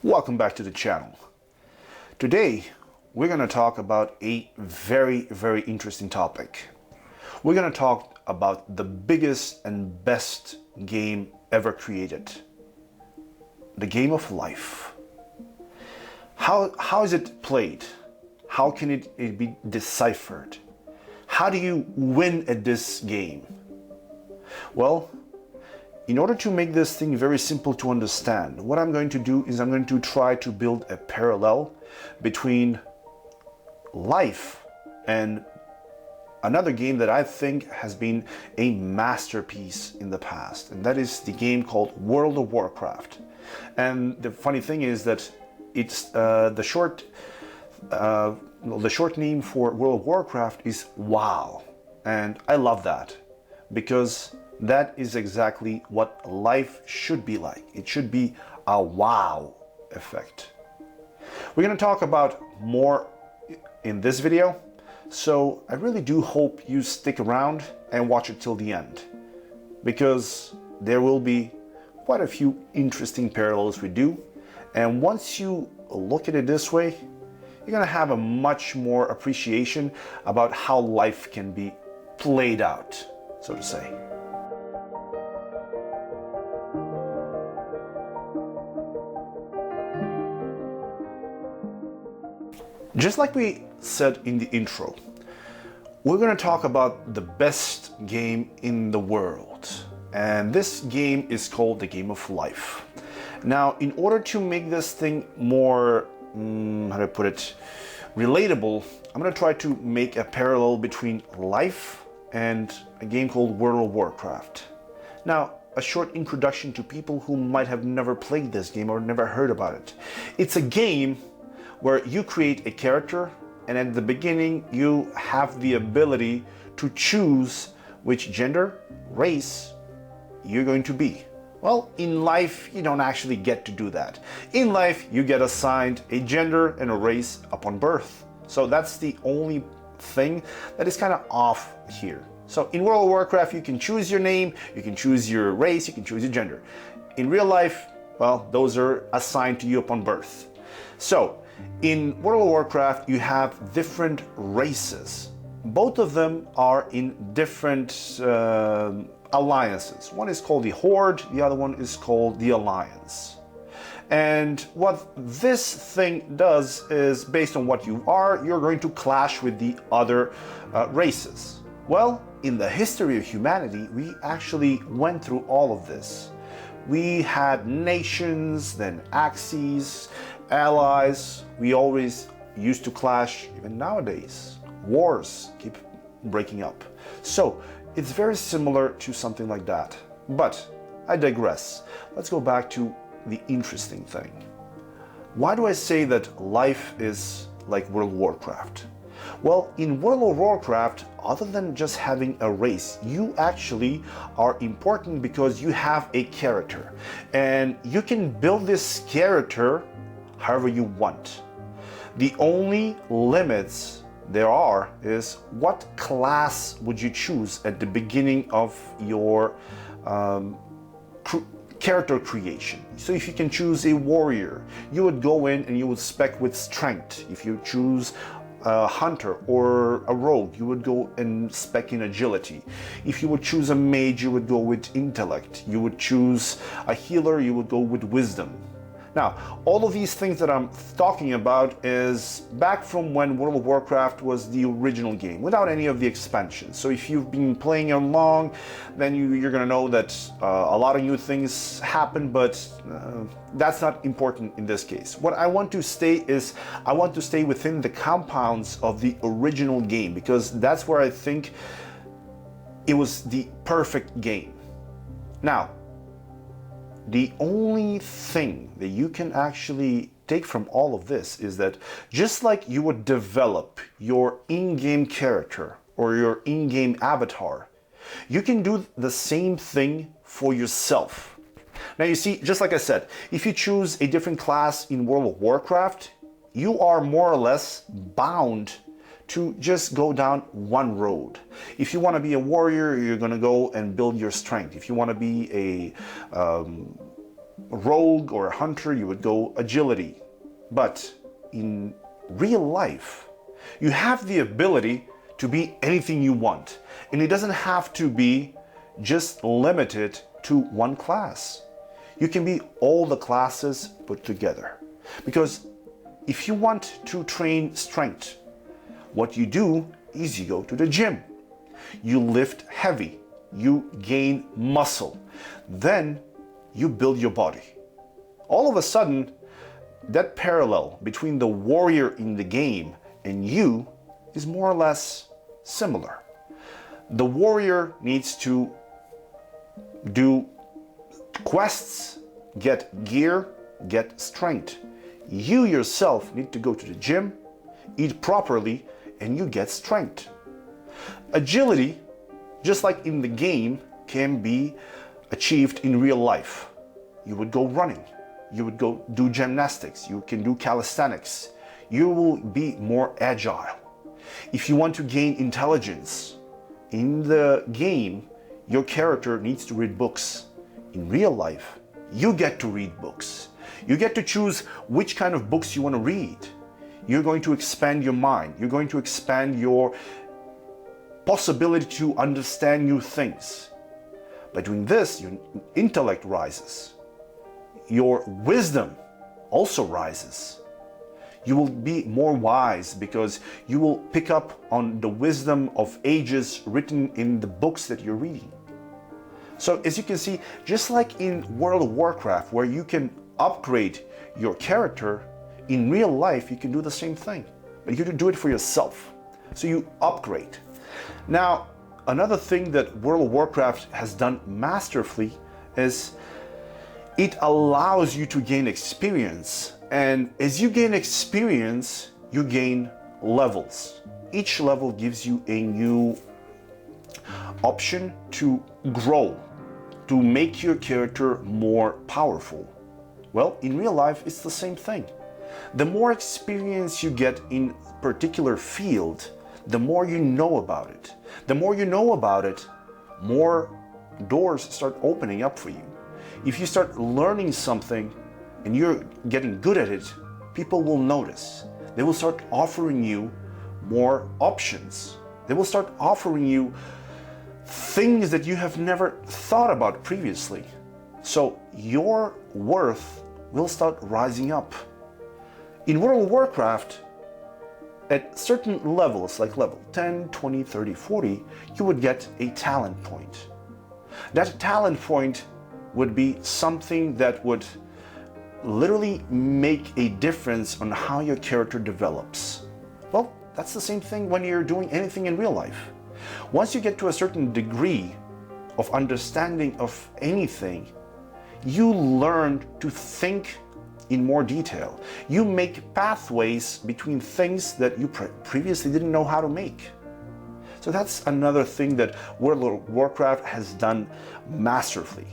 Welcome back to the channel. Today we're going to talk about a very interesting topic. We're going to talk about the biggest and best game ever created. The game of life. How is it played? How can it be deciphered? How do you win at this game? Well, in order to make this thing very simple to understand, what I'm going to do is I'm going to try to build a parallel between life and another game that I think has been a masterpiece in the past, and that is the game called World of Warcraft. And the funny thing is that it's the short name for World of Warcraft is WoW, and I love that because that is exactly what life should be like. It should be a wow effect. We're going to talk about more in this video, so I really do hope you stick around and watch it till the end, because there will be quite a few interesting parallels we do, and once you look at it this way, you're going to have a much more appreciation about how life can be played out, so to say. Just like we said in the intro, we're going to talk about the best game in the world. And this game is called the game of life. Now, in order to make this thing more, how do I put it, relatable, I'm going to try to make a parallel between life and a game called World of Warcraft. Now, a short introduction to people who might have never played this game or never heard about it. It's a game where you create a character, and at the beginning you have the ability to choose which gender, race you're going to be. Well, in life you don't actually get to do that. In life you get assigned a gender and a race upon birth. So that's the only thing that is kind of off here. So in World of Warcraft you can choose your name, you can choose your race, you can choose your gender. In real life, well, those are assigned to you upon birth. So in World of Warcraft, you have different races. Both of them are in different alliances. One is called the Horde, the other one is called the Alliance. And what this thing does is, based on what you are, you're going to clash with the other races. Well, in the history of humanity, we actually went through all of this. We had nations, then axes, allies. We always used to clash. Even nowadays, wars keep breaking up. So it's very similar to something like that. But I digress. Let's go back to the interesting thing. Why do I say that life is like World of Warcraft? Well, in World of Warcraft, other than just having a race, you actually are important because you have a character. And you can build this character however you want. The only limits there are is what class would you choose at the beginning of your character creation. So if you can choose a warrior, you would go in and you would spec with strength. If you choose a hunter or a rogue, you would go and spec in agility. If you would choose a mage, you would go with intellect. You would choose a healer, you would go with wisdom. Now, all of these things that I'm talking about is back from when World of Warcraft was the original game, without any of the expansions. So if you've been playing along, then you're gonna know that a lot of new things happen, but that's not important in this case. What I want to stay is, I want to stay within the compounds of the original game, because that's where I think it was the perfect game. Now, the only thing that you can actually take from all of this is that just like you would develop your in-game character or your in-game avatar, you can do the same thing for yourself. Now you see, just like I said, if you choose a different class in World of Warcraft, you are more or less bound to just go down one road. If you want to be a warrior, you're going to go and build your strength. If you want to be a a rogue or a hunter, you would go agility. But in real life, you have the ability to be anything you want. And it doesn't have to be just limited to one class. You can be all the classes put together. Because if you want to train strength, what you do is you go to the gym. You lift heavy. You gain muscle. Then you build your body. All of a sudden, that parallel between the warrior in the game and you is more or less similar. The warrior needs to do quests, get gear, get strength. You yourself need to go to the gym, eat properly, and you get strength. Agility, just like in the game, can be achieved in real life. You would go running, you would go do gymnastics, you can do calisthenics. You will be more agile. If you want to gain intelligence, in the game, your character needs to read books. In real life, you get to read books. You get to choose which kind of books you want to read. You're going to expand your mind. You're going to expand your possibility to understand new things. By doing this, your intellect rises. Your wisdom also rises. You will be more wise because you will pick up on the wisdom of ages written in the books that you're reading. So as you can see, just like in World of Warcraft, where you can upgrade your character, in real life you can do the same thing, but you can do it for yourself. So you upgrade. Now, another thing that World of Warcraft has done masterfully is it allows you to gain experience. And as you gain experience, you gain levels. Each level gives you a new option to grow, to make your character more powerful. Well, in real life, it's the same thing. The more experience you get in a particular field, the more you know about it. The more you know about it, more doors start opening up for you. If you start learning something and you're getting good at it, people will notice. They will start offering you more options. They will start offering you things that you have never thought about previously. So your worth will start rising up. In World of Warcraft, at certain levels, like level 10, 20, 30, 40, you would get a talent point. That talent point would be something that would literally make a difference on how your character develops. Well, that's the same thing when you're doing anything in real life. Once you get to a certain degree of understanding of anything, you learn to think in more detail. You make pathways between things that you previously didn't know how to make. So that's another thing that World of Warcraft has done masterfully.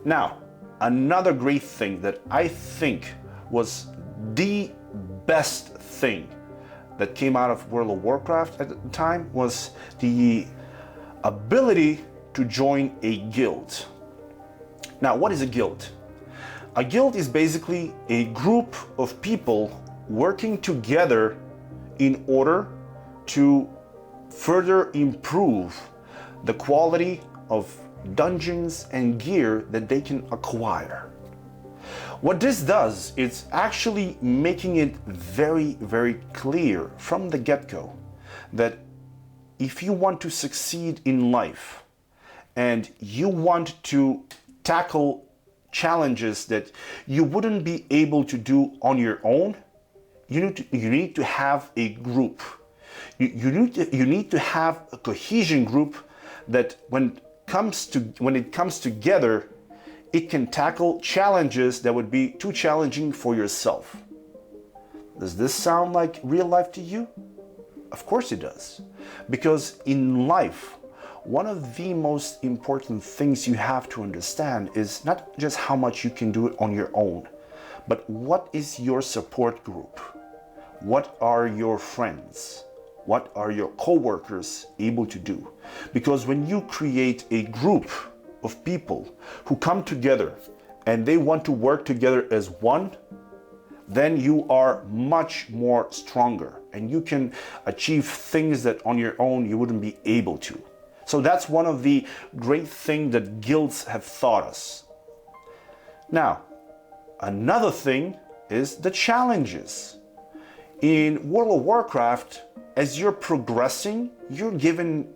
Now, another great thing that I think was the best thing that came out of World of Warcraft at the time was the ability to join a guild. Now, what is a guild? A guild is basically a group of people working together in order to further improve the quality of dungeons and gear that they can acquire. What this does, it's actually making it very, very clear from the get-go that if you want to succeed in life and you want to tackle challenges that you wouldn't be able to do on your own, you need to have a group. You need to have a cohesion group that when it comes together, it can tackle challenges that would be too challenging for yourself. Does this sound like real life to you? Of course it does. Because in life, one of the most important things you have to understand is not just how much you can do it on your own, but what is your support group? What are your friends? What are your co-workers able to do? Because when you create a group of people who come together and they want to work together as one, then you are much more stronger and you can achieve things that on your own you wouldn't be able to. So that's one of the great things that guilds have taught us. Now, another thing is the challenges. In World of Warcraft, as you're progressing, you're given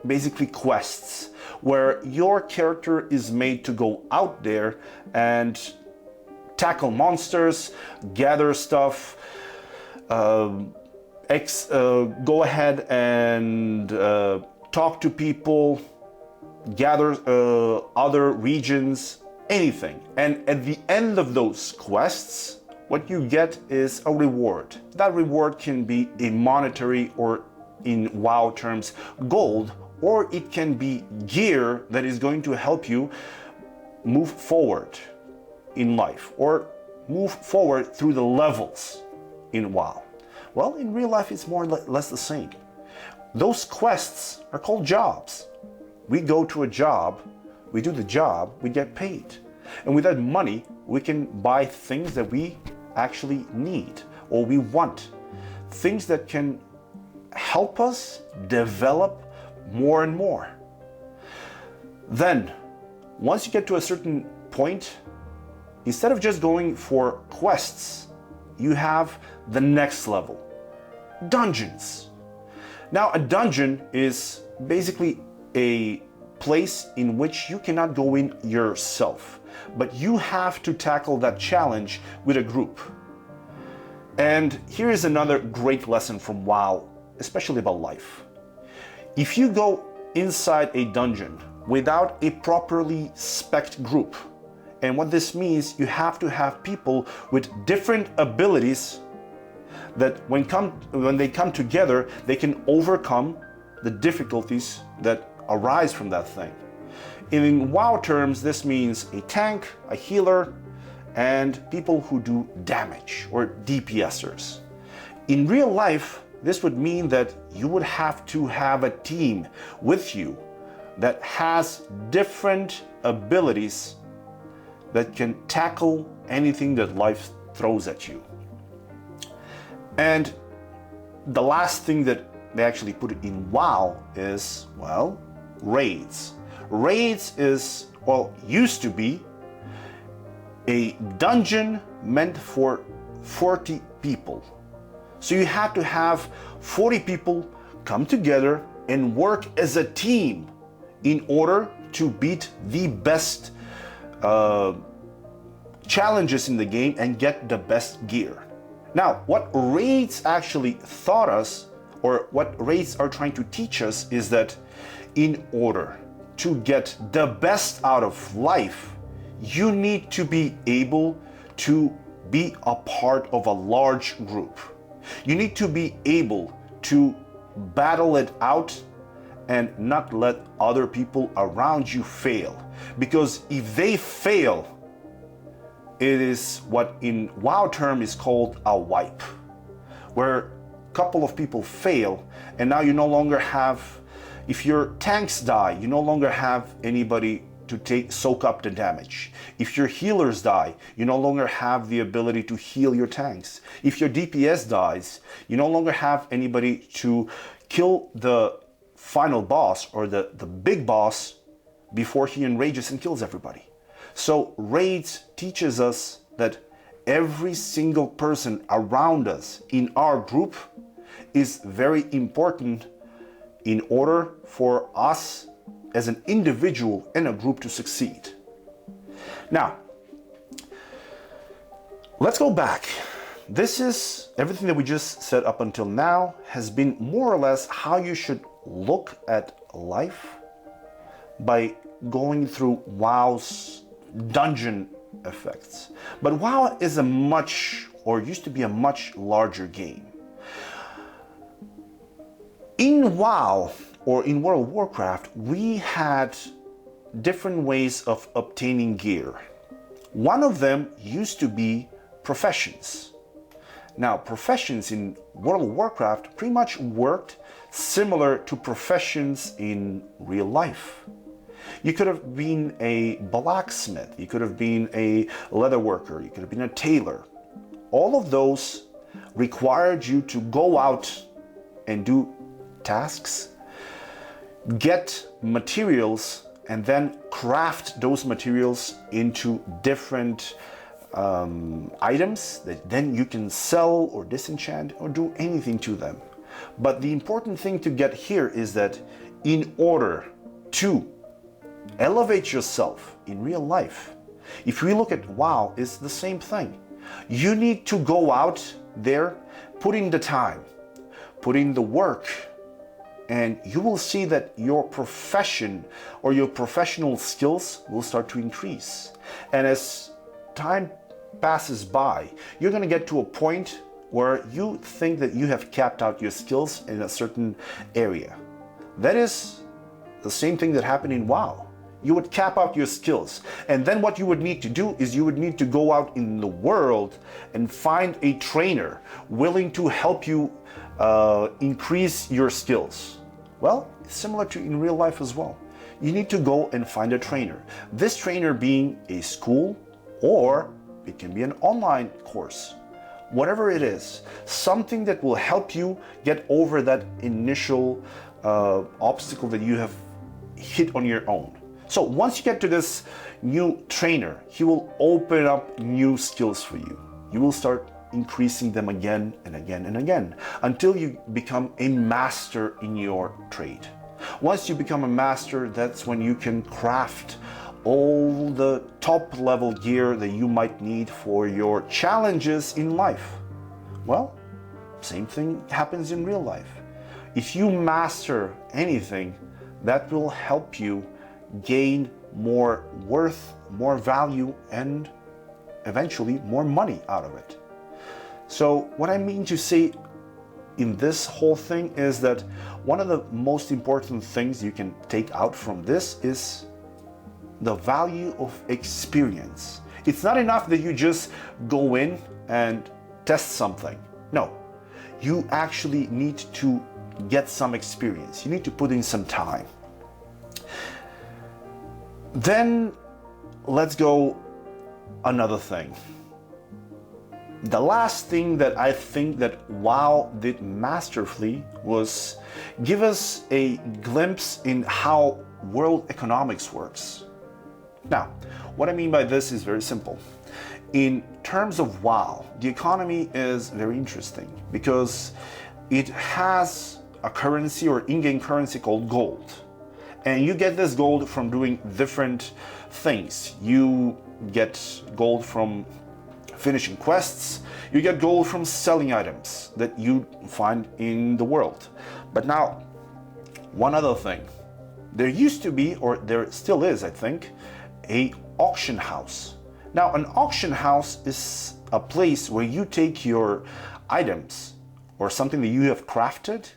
basically quests where your character is made to go out there and tackle monsters, gather stuff, go ahead and talk to people, gather other regions, anything. And at the end of those quests, what you get is a reward. That reward can be a monetary, or in WoW terms, gold, or it can be gear that is going to help you move forward in life or move forward through the levels in WoW. Well, in real life, it's more or less the same. Those quests are called jobs. We go to a job, we do the job, we get paid. And with that money, we can buy things that we actually need or we want. Things that can help us develop more and more. Then, once you get to a certain point, instead of just going for quests, you have the next level, dungeons. Now, a dungeon is basically a place in which you cannot go in yourself, but you have to tackle that challenge with a group. And here is another great lesson from WoW, especially about life. If you go inside a dungeon without a properly spec'd group, and what this means, you have to have people with different abilities that when they come together, they can overcome the difficulties that arise from that thing. In WoW terms, this means a tank, a healer, and people who do damage, or DPSers. In real life, this would mean that you would have to have a team with you that has different abilities that can tackle anything that life throws at you. And the last thing that they actually put in WoW is, well, raids. Raids is, well, used to be a dungeon meant for 40 people. So you had to have 40 people come together and work as a team in order to beat the best challenges in the game and get the best gear. Now, what raids actually taught us, or what raids are trying to teach us, is that in order to get the best out of life, you need to be able to be a part of a large group. You need to be able to battle it out and not let other people around you fail. Because if they fail, it is what in WoW term is called a wipe, where a couple of people fail and now you no longer have, if your tanks die, you no longer have anybody to soak up the damage. If your healers die, you no longer have the ability to heal your tanks. If your DPS dies, you no longer have anybody to kill the final boss or the big boss before he enrages and kills everybody. So raids teaches us that every single person around us in our group is very important in order for us as an individual and a group to succeed. Now, let's go back. This is everything that we just said up until now has been more or less how you should look at life by going through WoW's dungeon effects. But WoW is a much, or used to be a much larger game. In WoW, or in World of Warcraft, we had different ways of obtaining gear. One of them used to be professions. Now, professions in World of Warcraft pretty much worked similar to professions in real life. You could have been a blacksmith, you could have been a leather worker, you could have been a tailor. All of those required you to go out and do tasks, get materials, and then craft those materials into different items that then you can sell or disenchant or do anything to them. But the important thing to get here is that in order to elevate yourself in real life, if we look at WoW, it's the same thing. You need to go out there, put in the time, put in the work, and you will see that your profession or your professional skills will start to increase. And as time passes by, you're going to get to a point where you think that you have capped out your skills in a certain area. That is the same thing that happened in WoW. You would cap out your skills, and then what you would need to do is you would need to go out in the world and find a trainer willing to help you increase your skills. Well, it's similar to in real life as well. You need to go and find a trainer. This trainer being a school, or it can be an online course. Whatever it is, something that will help you get over that initial obstacle that you have hit on your own. So once you get to this new trainer, he will open up new skills for you. You will start increasing them again and again and again until you become a master in your trade. Once you become a master, that's when you can craft all the top level gear that you might need for your challenges in life. Well, same thing happens in real life. If you master anything, that will help you gain more worth, more value, and eventually more money out of it. So what I mean to say in this whole thing is that one of the most important things you can take out from this is the value of experience. It's not enough that you just go in and test something. No, you actually need to get some experience. You need to put in some time. Then let's go another thing. The last thing that I think that WoW did masterfully was give us a glimpse in how world economics works. Now, what I mean by this is very simple. In terms of WoW, the economy is very interesting because it has a currency or in-game currency called gold. And you get this gold from doing different things. You get gold from finishing quests, you get gold from selling items that you find in the world. But now, one other thing. There used to be, or there still is, I think, an auction house. Now, an auction house is a place where you take your items or something that you have crafted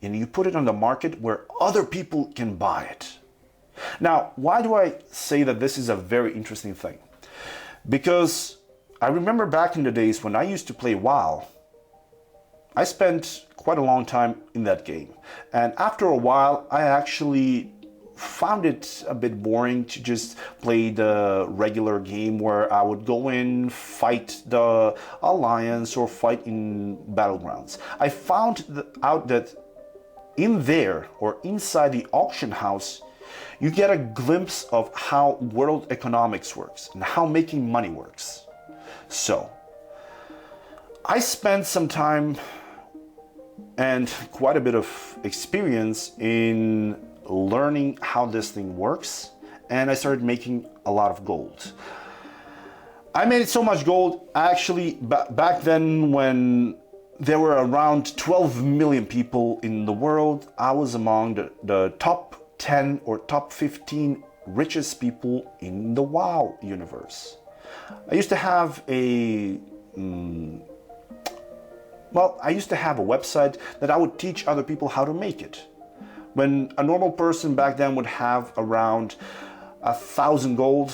and you put it on the market where other people can buy it. Now, why do I say that this is a very interesting thing? Because I remember back in the days when I used to play WoW, I spent quite a long time in that game. And after a while, I actually found it a bit boring to just play the regular game where I would go in, fight the Alliance or fight in Battlegrounds. I found out that in there or inside the auction house, you get a glimpse of how world economics works and how making money works. So, I spent some time and quite a bit of experience in learning how this thing works, and I started making a lot of gold. I made so much gold, actually, back then when there were around 12 million people in the world, I was among the top 10 or top 15 richest people in the WoW universe. I used to have a website that I would teach other people how to make it. When a normal person back then would have around 1,000 gold,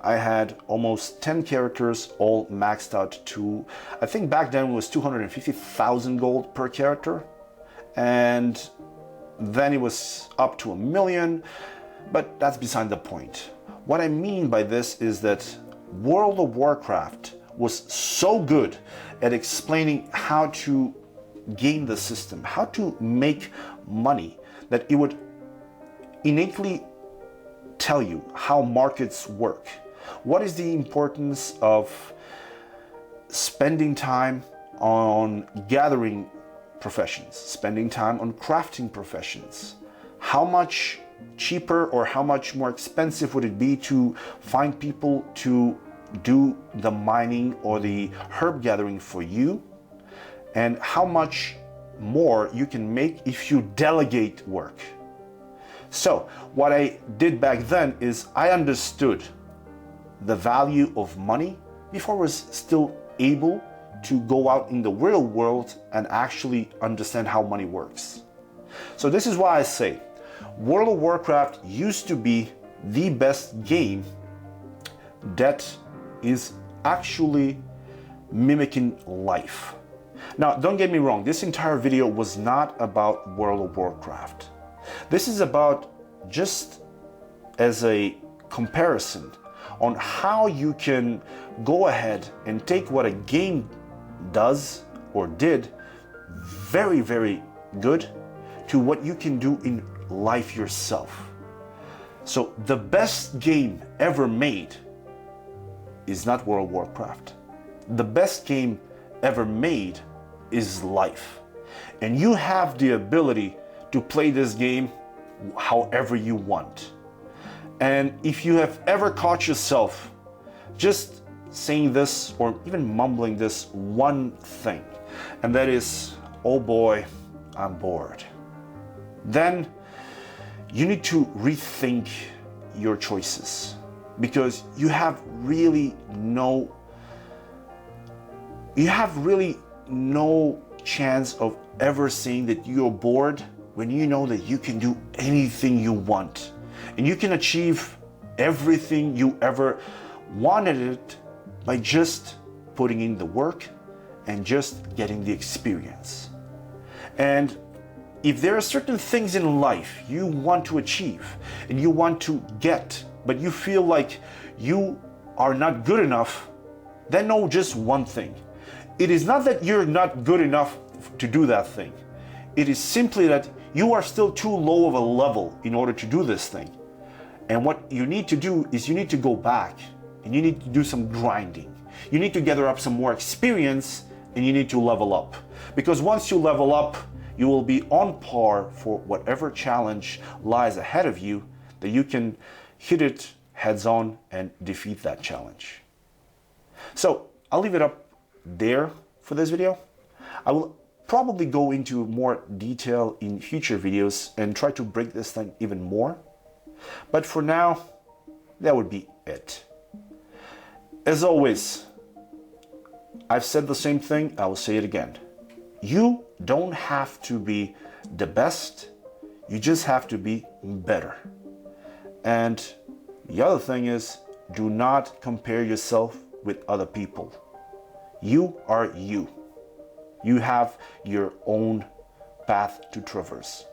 I had almost 10 characters all maxed out to, I think back then it was 250,000 gold per character. And then it was up to 1 million. But that's beside the point. What I mean by this is that World of Warcraft was so good at explaining how to game the system, how to make money, that it would innately tell you how markets work. What is the importance of spending time on gathering professions, spending time on crafting professions? How much cheaper or how much more expensive would it be to find people to do the mining or the herb gathering for you? And how much more you can make if you delegate work. So what I did back then is I understood the value of money before I was still able to go out in the real world and actually understand how money works. So this is why I say World of Warcraft used to be the best game that is actually mimicking life. Now, don't get me wrong, this entire video was not about World of Warcraft. This is about just as a comparison on how you can go ahead and take what a game does or did very, very good to what you can do in life yourself. So the best game ever made is not World of Warcraft. The best game ever made is life. And you have the ability to play this game however you want. And if you have ever caught yourself just saying this or even mumbling this one thing, and that is, oh boy, I'm bored, then you need to rethink your choices, because you have really no chance of ever saying that you're bored when you know that you can do anything you want and you can achieve everything you ever wanted it by just putting in the work and just getting the experience. And if there are certain things in life you want to achieve and you want to get, but you feel like you are not good enough, then know just one thing. It is not that you're not good enough to do that thing. It is simply that you are still too low of a level in order to do this thing. And what you need to do is you need to go back and you need to do some grinding. You need to gather up some more experience and you need to level up. Because once you level up, you will be on par for whatever challenge lies ahead of you, that you can hit it heads on and defeat that challenge. So I'll leave it up there for this video. I will probably go into more detail in future videos and try to break this thing even more. But for now, that would be it. As always, I've said the same thing, I will say it again. You don't have to be the best, you just have to be better. And the other thing is, do not compare yourself with other people. You are you. You have your own path to traverse.